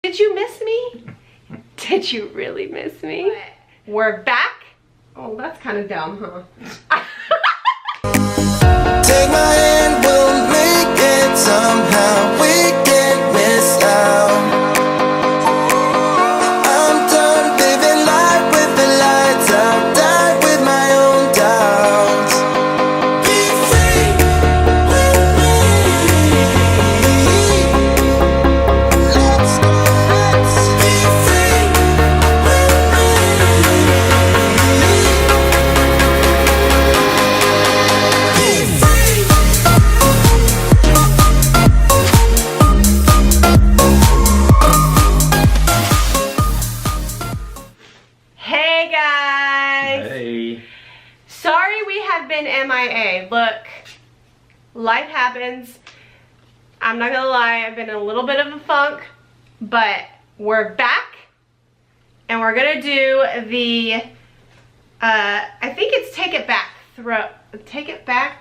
Did you miss me? Did you really miss me? What? We're back. Oh, that's kind of dumb, huh? Take my hand, we'll make it somehow. We can't miss out. I'm done living life with the lights out. Die with my own doubts. Be free with me. Let's go. Let's be free with me. Be free. Hey guys! Hey. Sorry we have been MIA. Look, life happens. I'm not gonna lie, I've been in a little bit of a funk, but we're back and we're gonna do the, I think it's Take It Back Take It Back?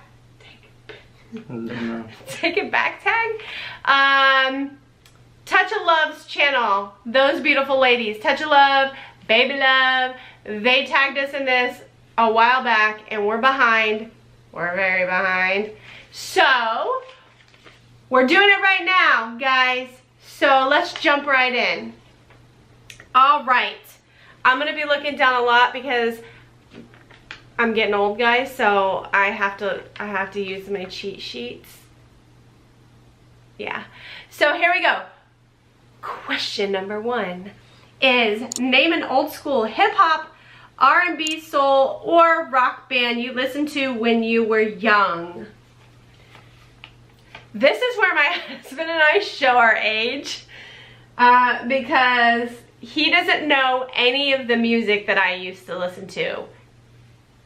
Take It Back tag? Touch of Love's channel, those beautiful ladies, Touch of Love, Baby Love, they tagged us in this a while back and we're behind. We're very behind. So, we're doing it right now, guys. So let's jump right in. All right, I'm gonna be looking down a lot because I'm getting old, guys, so I have to use my cheat sheets. Yeah, so here we go. Question number 1 is name an old school hip hop, R&B, soul, or rock band you listened to when you were young. This is where my husband and I show our age because he doesn't know any of the music that I used to listen to.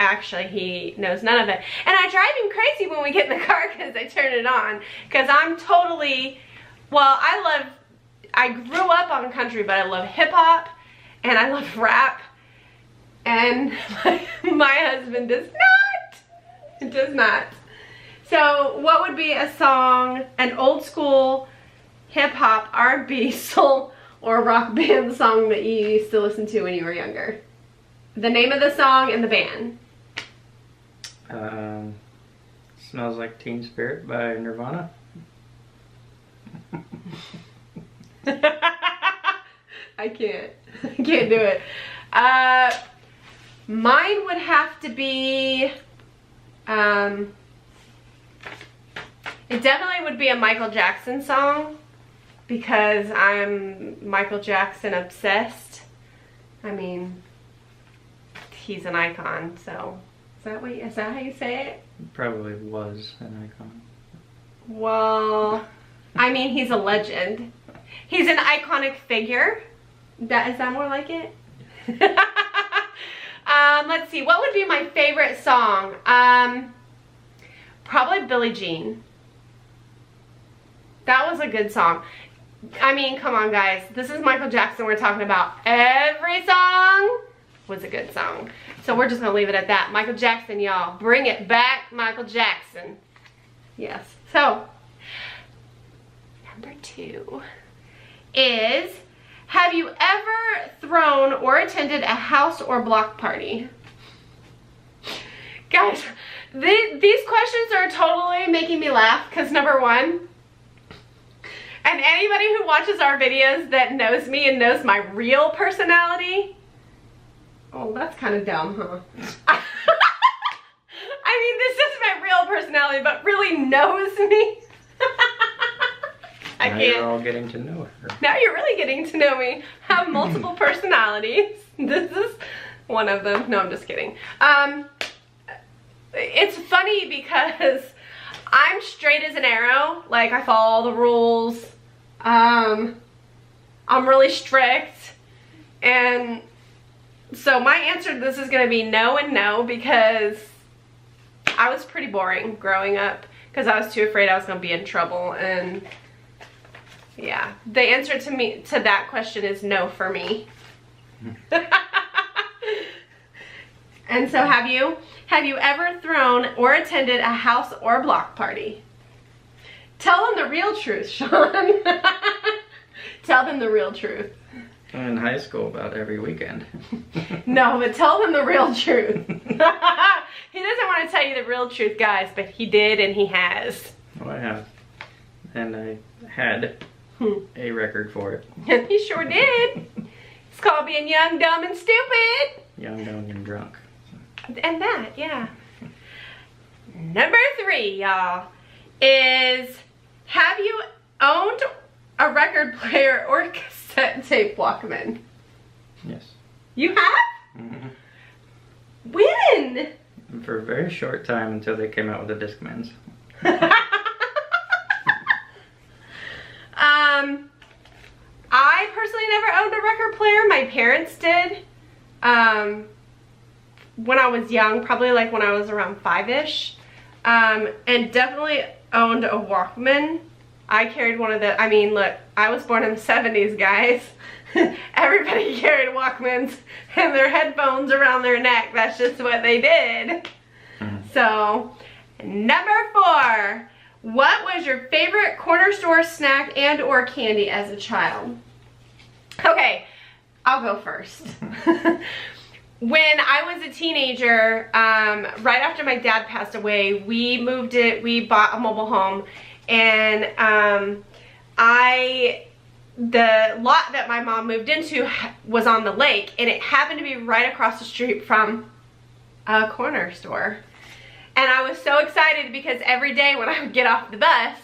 Actually, he knows none of it. And I drive him crazy when we get in the car because I turn it on. Because I'm totally, well, I grew up on country, but I love hip hop and I love rap. And my husband does not. It does not. So what would be a song, an old school hip hop, R&B, soul, or rock band song that you used to listen to when you were younger? The name of the song and the band. Smells Like Teen Spirit by Nirvana. I can't do it. Mine would have to be, it definitely would be a Michael Jackson song because I'm Michael Jackson obsessed. I mean, he's an icon, so is that how you say it? Probably was an icon. Well, I mean, he's a legend. He's an iconic figure. Is that more like it? Let's see, what would be my favorite song? Probably Billie Jean. That was a good song. I mean, come on guys, this is Michael Jackson we're talking about. Every song was a good song. So we're just gonna leave it at that. Michael Jackson, y'all. Bring it back, Michael Jackson. Yes. So, number 2 is, have you ever thrown or attended a house or block party? Guys, these questions are totally making me laugh because number 1, and anybody who watches our videos that knows me and knows my real personality, oh, that's kind of dumb, huh? I mean, this is my real personality, but really knows me. I now can't. You're all getting to know her. Now you're really getting to know me. I have multiple personalities. This is one of them. No, I'm just kidding. It's funny because I'm straight as an arrow. Like, I follow all the rules. I'm really strict. And so my answer to this is going to be no and no because I was pretty boring growing up because I was too afraid I was going to be in trouble. And yeah, the answer to that question is no for me. And so have you ever thrown or attended a house or block party? Tell them the real truth, Sean. Tell them the real truth. In high school, about every weekend. No, but tell them the real truth. He doesn't want to tell you the real truth, guys, but he did and he has. Well, I have. And I had a record for it. He sure did. It's called being young, dumb, and stupid. Young, dumb, and drunk. And that, yeah. Number 3, y'all, is have you owned a record player or cassette tape Walkman? Yes. You have? Mm-hmm. When? For a very short time until they came out with the Discmans. I personally never owned a record player. My parents did. When I was young, probably like when I was around 5-ish. And definitely owned a Walkman. I carried one of the, I mean, look, I was born in the 70s, guys. Everybody carried Walkmans and their headphones around their neck. That's just what they did. So, number 4. What was your favorite corner store snack and or candy as a child? Okay, I'll go first. When I was a teenager, right after my dad passed away, we bought a mobile home, and the lot that my mom moved into was on the lake, and it happened to be right across the street from a corner store. And I was so excited because every day when I would get off the bus,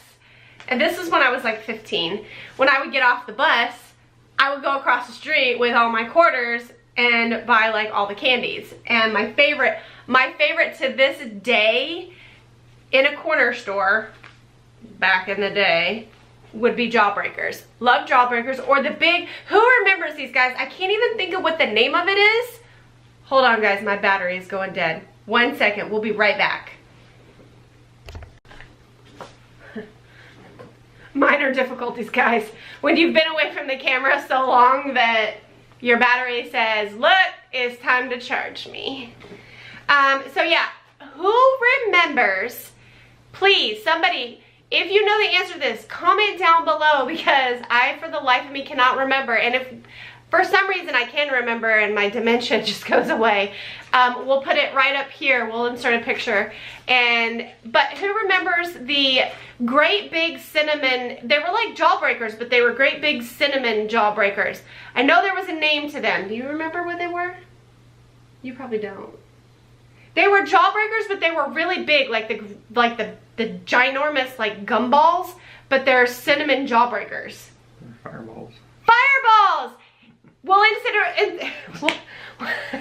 and this was when I was like 15, when I would get off the bus, I would go across the street with all my quarters and buy like all the candies. And my favorite to this day in a corner store back in the day would be Jawbreakers. Love Jawbreakers, or the big, who remembers these, guys? I can't even think of what the name of it is. Hold on, guys, my battery is going dead. 1 second, we'll be right back. Minor difficulties, guys. When you've been away from the camera so long that your battery says, look, it's time to charge me. So yeah, who remembers, please, somebody, if you know the answer to this, comment down below, because I, for the life of me, cannot remember. And if for some reason I can remember and my dementia just goes away, we'll put it right up here. We'll insert a picture. But who remembers the great big cinnamon, they were like Jawbreakers, but they were great big cinnamon Jawbreakers. I know there was a name to them. Do you remember what they were? You probably don't. They were Jawbreakers, but they were really big, like the ginormous like gumballs, but they're cinnamon Jawbreakers. Fireballs. Fireballs! Well,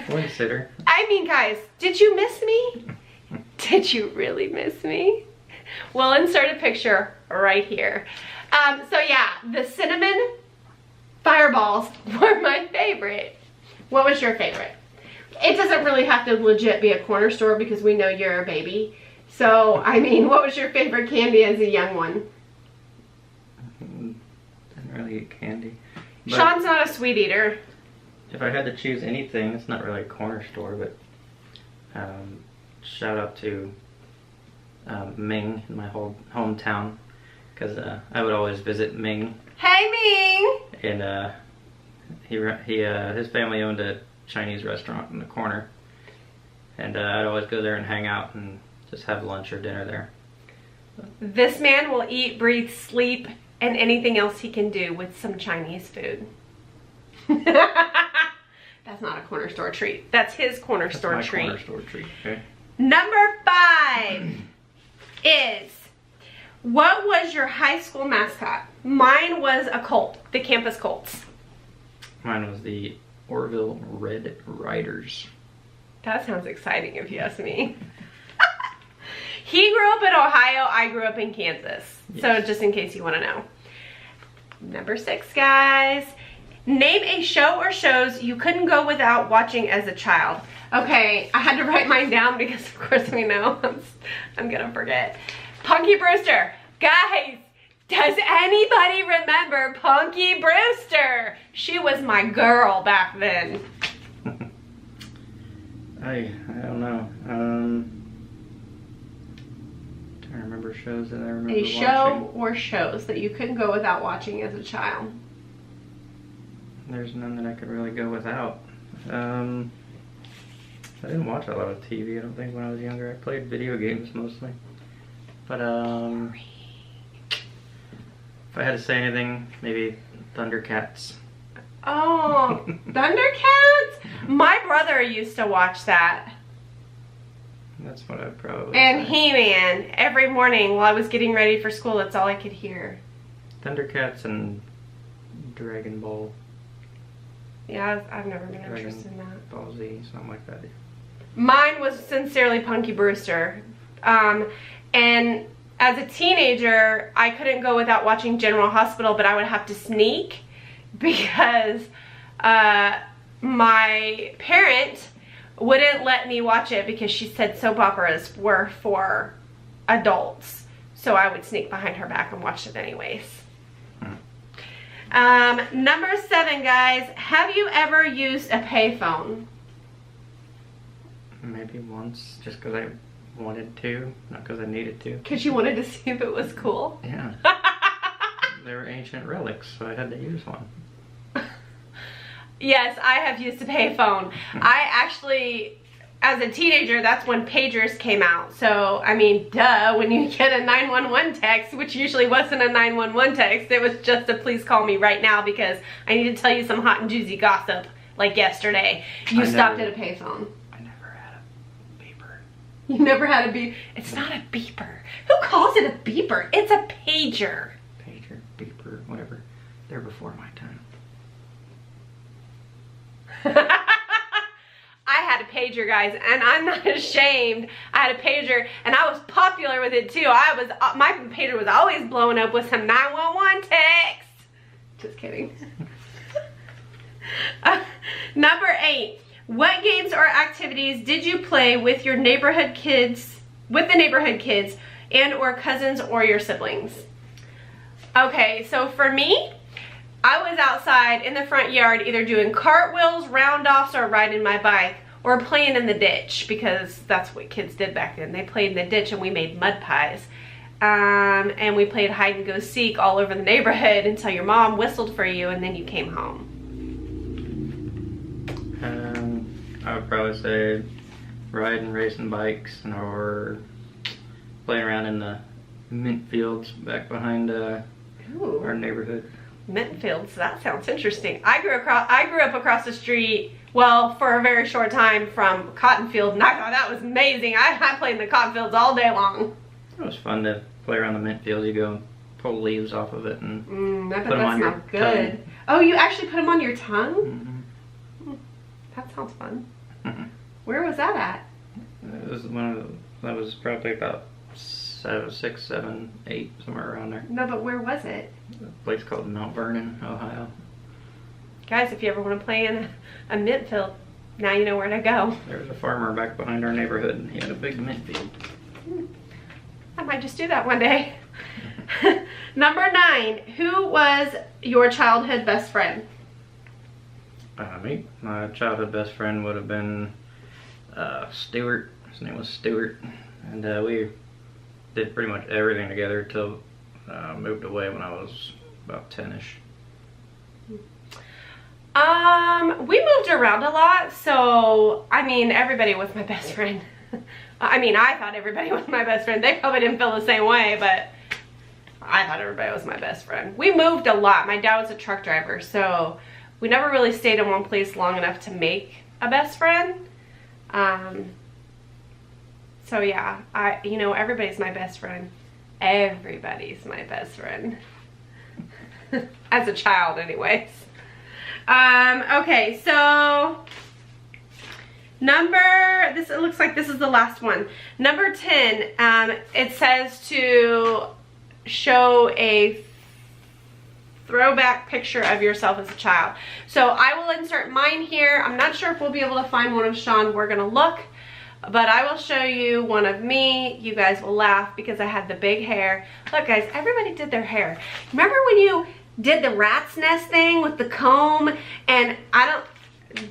Consider. I mean, guys, did you miss me? Did you really miss me? We'll insert a picture right here. So yeah, the cinnamon fireballs were my favorite. What was your favorite? It doesn't really have to legit be a corner store because we know you're a baby. So, I mean, what was your favorite candy as a young one? Didn't really eat candy. But Sean's not a sweet eater. if I had to choose anything, it's not really a corner store, but shout out to Ming in my whole hometown, because I would always visit Ming. Hey, Ming! And his family owned a Chinese restaurant in the corner, and I'd always go there and hang out and just have lunch or dinner there. This man will eat, breathe, sleep, and anything else he can do with some Chinese food. That's not a corner store treat. That's his corner That's store my treat. corner store treat. Okay. Number 5 is, what was your high school mascot? Mine was a Colt, the Campus Colts. Mine was the Orville Red Riders. That sounds exciting if you ask me. He grew up in Ohio, I grew up in Kansas. Yes. So just in case you want to know. Number 6, guys. Name a show or shows you couldn't go without watching as a child. Okay, I had to write mine down because of course we know I'm gonna forget. Punky Brewster. Guys, does anybody remember Punky Brewster? She was my girl back then. I don't know. Trying to remember shows that I remember A watching. show or shows that you couldn't go without watching as a child. there's none that I could really go without. I didn't watch a lot of TV, I don't think, when I was younger. I played video games mostly. But, if I had to say anything, maybe Thundercats. Oh, Thundercats? My brother used to watch that. That's what I'd probably And say. He-Man. Every morning while I was getting ready for school, that's all I could hear. Thundercats and Dragon Ball. Yeah, I've never been interested in that. Ball Z, something like that. Mine was sincerely Punky Brewster. And as a teenager, I couldn't go without watching General Hospital, but I would have to sneak because my parent wouldn't let me watch it because she said soap operas were for adults. So I would sneak behind her back and watch it anyways. Number 7, guys. Have you ever used a payphone? Maybe once, just because I wanted to, not because I needed to. Because you wanted to see if it was cool? Yeah. They were ancient relics, so I had to use one. Yes, I have used a payphone. I actually, as a teenager, that's when pagers came out. So, I mean, duh, when you get a 911 text, which usually wasn't a 911 text, it was just a please call me right now because I need to tell you some hot and juicy gossip, like yesterday. You stopped at a payphone. I never had a beeper. You never had a beep? It's not a beeper. Who calls it a beeper? It's a pager. Pager, beeper, whatever. They're before my time. I had a pager, guys, and I'm not ashamed. I had a pager, and I was popular with it too. My pager was always blowing up with some 911 text. Just kidding. Number 8. What games or activities did you play with your neighborhood kids, and or cousins or your siblings? Okay, so for me, I was outside in the front yard either doing cartwheels, round-offs, or riding my bike, or playing in the ditch, because that's what kids did back then. They played in the ditch and we made mud pies. And we played hide and go seek all over the neighborhood until your mom whistled for you and then you came home. I would probably say riding, racing bikes, or playing around in the mint fields back behind our neighborhood. Mint fields, that sounds interesting. I grew up across the street, well, for a very short time from cotton field, and I thought that was amazing. I played in the cotton fields all day long. It was fun to play around the mint fields. You go and pull leaves off of it and I bet put them that on your smells good. tongue. Oh, you actually put them on your tongue? Mm-hmm. That sounds fun. Mm-hmm. Where was that at? It was that was probably about 6, 7, 8, somewhere around there. No, but where was it? A place called Mount Vernon, Ohio. Guys, if you ever want to play in a mint field, now you know where to go. There was a farmer back behind our neighborhood, and he had a big mint field. I might just do that one day. Number 9, who was your childhood best friend? Me. My childhood best friend would have been Stuart. His name was Stuart, and we did pretty much everything together till moved away when I was about 10ish. We moved around a lot, so I mean everybody was my best friend. I mean, I thought everybody was my best friend. They probably didn't feel the same way, but I thought everybody was my best friend. We moved a lot. My dad was a truck driver, so we never really stayed in one place long enough to make a best friend. So yeah, everybody's my best friend. Everybody's my best friend. As a child, anyways. Okay, so it looks like this is the last one. Number 10, it says to show a throwback picture of yourself as a child. So I will insert mine here. I'm not sure if we'll be able to find one of Sean. We're gonna look, but I will show you one of me. You guys will laugh because I had the big hair. Look guys, everybody did their hair. Remember when you did the rat's nest thing with the comb? And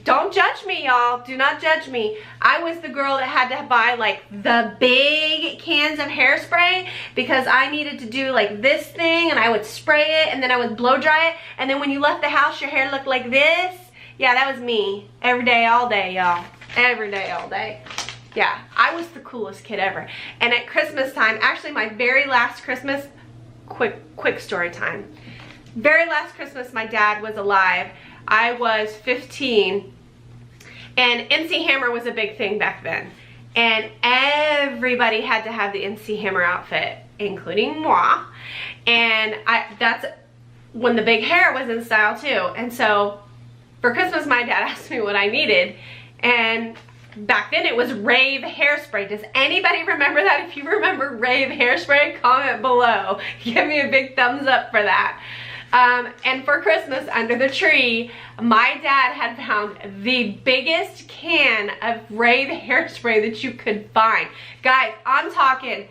don't judge me, y'all. Do not judge me. I was the girl that had to buy like the big cans of hairspray because I needed to do like this thing, and I would spray it and then I would blow dry it, and then when you left the house your hair looked like this. Yeah, that was me. Every day, all day, y'all. Every day, all day. Yeah, I was the coolest kid ever. And at Christmas time, actually my very last Christmas, quick story time. Very last Christmas my dad was alive. I was 15, and MC Hammer was a big thing back then. And everybody had to have the MC Hammer outfit, including moi. And that's when the big hair was in style too. And so for Christmas, my dad asked me what I needed. And back then it was rave hairspray. Does anybody remember that? If you remember rave hairspray, comment below. Give me a big thumbs up for that. And for Christmas, under the tree, my dad had found the biggest can of rave hairspray that you could find. Guys, I'm talking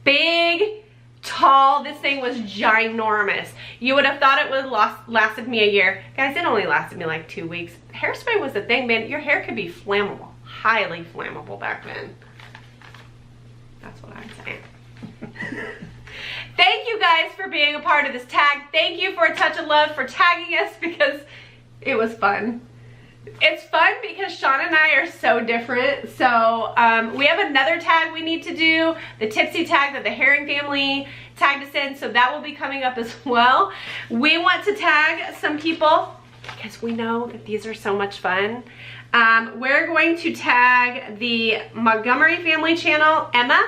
big, tall. This thing was ginormous. You would have thought it would have lasted me a year. Guys, it only lasted me like 2 weeks. Hairspray was the thing, man. Your hair could be flammable. Highly flammable back then. That's what I'm saying. Thank you guys for being a part of this tag. Thank you for A Touch of Love for tagging us, because it was fun. It's fun because Sean and I are so different. So we have another tag we need to do, the Tipsy tag that the Herring family tagged us in, so that will be coming up as well. We want to tag some people because we know that these are so much fun. We're going to tag the Montgomery family channel, Emma,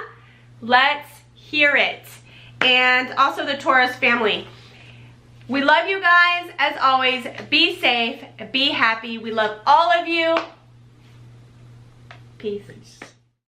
Let's Hear It, and also the Torres family. We love you guys. As always, be safe, be happy. We love all of you. Peace.